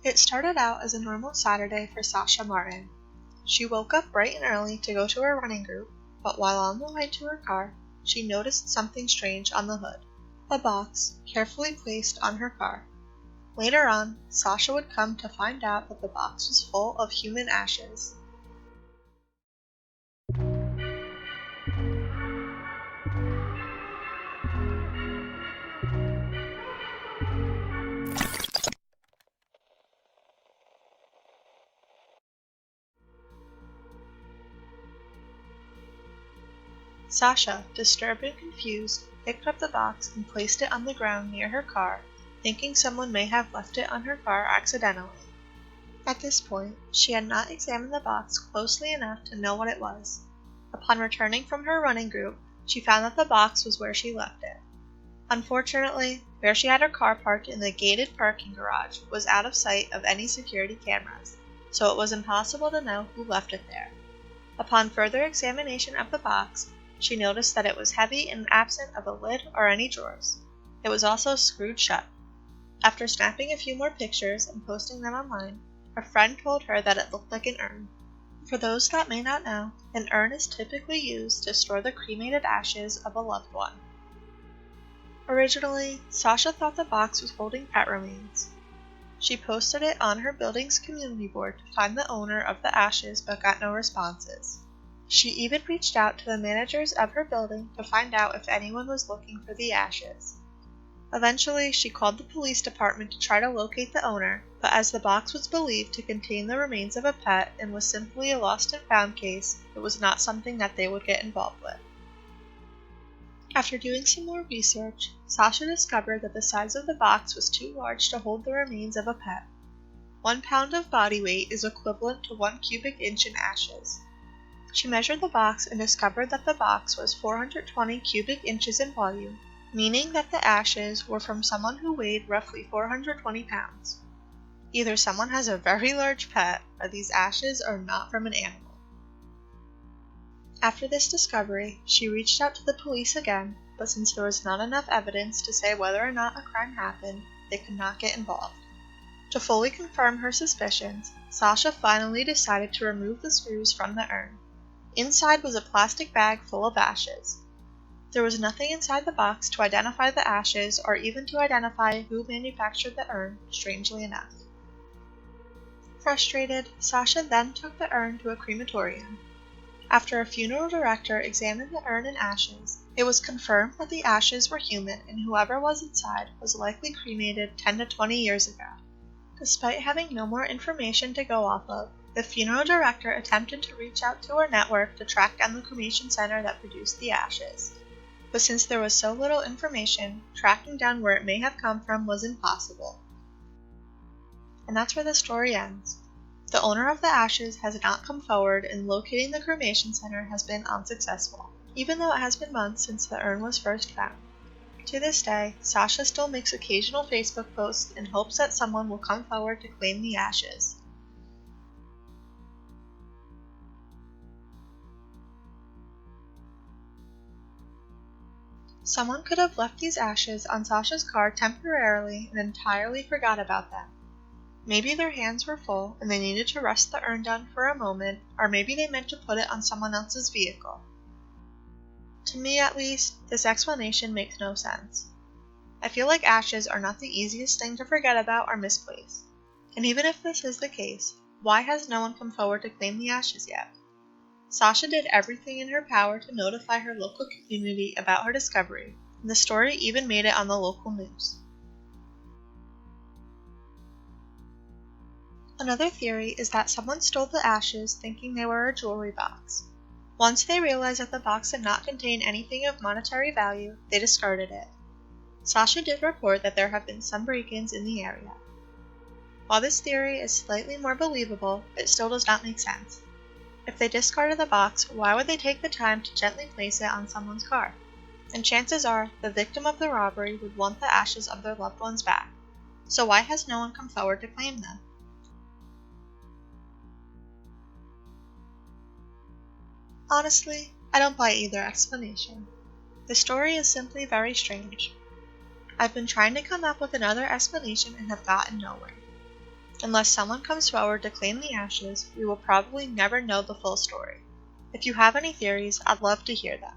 It started out as a normal Saturday for Sasha Martin. She woke up bright and early to go to her running group, but while on the way to her car, she noticed something strange on the hood. A box, carefully placed on her car. Later on, Sasha would come to find out that the box was full of human ashes. Sasha, disturbed and confused, picked up the box and placed it on the ground near her car, thinking someone may have left it on her car accidentally. At this point, she had not examined the box closely enough to know what it was. Upon returning from her running group, she found that the box was where she left it. Unfortunately, where she had her car parked in the gated parking garage was out of sight of any security cameras, so it was impossible to know who left it there. Upon further examination of the box, she noticed that it was heavy and absent of a lid or any drawers. It was also screwed shut. After snapping a few more pictures and posting them online, a friend told her that it looked like an urn. For those that may not know, an urn is typically used to store the cremated ashes of a loved one. Originally, Sasha thought the box was holding pet remains. She posted it on her building's community board to find the owner of the ashes but got no responses. She even reached out to the managers of her building to find out if anyone was looking for the ashes. Eventually, she called the police department to try to locate the owner, but as the box was believed to contain the remains of a pet and was simply a lost and found case, it was not something that they would get involved with. After doing some more research, Sasha discovered that the size of the box was too large to hold the remains of a pet. 1 pound of body weight is equivalent to 1 cubic inch in ashes. She measured the box and discovered that the box was 420 cubic inches in volume, meaning that the ashes were from someone who weighed roughly 420 pounds. Either someone has a very large pet, or these ashes are not from an animal. After this discovery, she reached out to the police again, but since there was not enough evidence to say whether or not a crime happened, they could not get involved. To fully confirm her suspicions, Sasha finally decided to remove the screws from the urn. Inside was a plastic bag full of ashes. There was nothing inside the box to identify the ashes or even to identify who manufactured the urn, strangely enough. Frustrated, Sasha then took the urn to a crematorium. After a funeral director examined the urn and ashes, it was confirmed that the ashes were human and whoever was inside was likely cremated 10 to 20 years ago. Despite having no more information to go off of, the funeral director attempted to reach out to her network to track down the cremation center that produced the ashes. But since there was so little information, tracking down where it may have come from was impossible. And that's where the story ends. The owner of the ashes has not come forward and locating the cremation center has been unsuccessful, even though it has been months since the urn was first found. To this day, Sasha still makes occasional Facebook posts in hopes that someone will come forward to claim the ashes. Someone could have left these ashes on Sasha's car temporarily and entirely forgot about them. Maybe their hands were full and they needed to rest the urn down for a moment, or maybe they meant to put it on someone else's vehicle. To me at least, this explanation makes no sense. I feel like ashes are not the easiest thing to forget about or misplace. And even if this is the case, why has no one come forward to claim the ashes yet? Sasha did everything in her power to notify her local community about her discovery, and the story even made it on the local news. Another theory is that someone stole the ashes thinking they were a jewelry box. Once they realized that the box did not contain anything of monetary value, they discarded it. Sasha did report that there have been some break-ins in the area. While this theory is slightly more believable, it still does not make sense. If they discarded the box, why would they take the time to gently place it on someone's car? And chances are, the victim of the robbery would want the ashes of their loved ones back. So why has no one come forward to claim them? Honestly, I don't buy either explanation. The story is simply very strange. I've been trying to come up with another explanation and have gotten nowhere. Unless someone comes forward to claim the ashes, we will probably never know the full story. If you have any theories, I'd love to hear them.